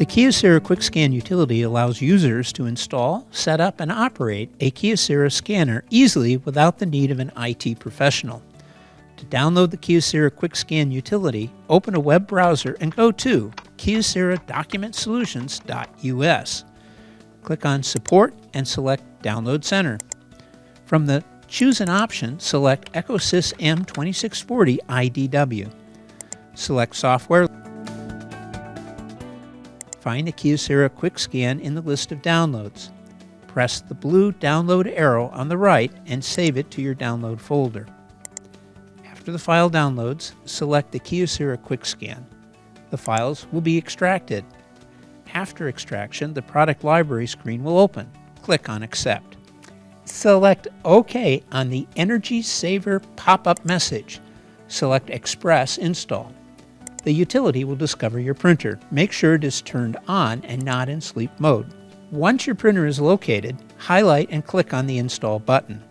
The Kyocera QuickScan utility allows users to install, set up, and operate a Kyocera scanner easily without the need of an IT professional. To download the Kyocera QuickScan utility, open a web browser and go to kyocera-document-solutions.us. Click on Support and select Download Center. From the Choose an option, select EcoSys M2640idw. Select Software. Find the Kyocera QuickScan in the list of downloads. Press the blue download arrow on the right and save it to your download folder. After the file downloads, select the Kyocera QuickScan. The files will be extracted. After extraction, the product library screen will open. Click on Accept. Select OK on the Energy Saver pop-up message. Select Express Install. The utility will discover your printer. Make sure it is turned on and not in sleep mode. Once your printer is located, highlight and click on the Install button.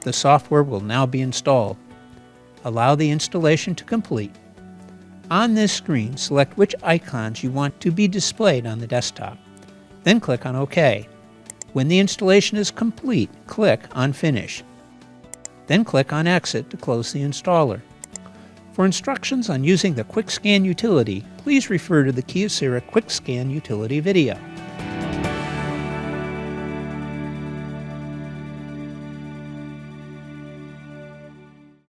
The software will now be installed. Allow the installation to complete. On this screen, select which icons you want to be displayed on the desktop. Then click on OK. When the installation is complete, click on Finish. Then click on Exit to close the installer. For instructions on using the QuickScan utility, please refer to the Kyocera QuickScan utility video.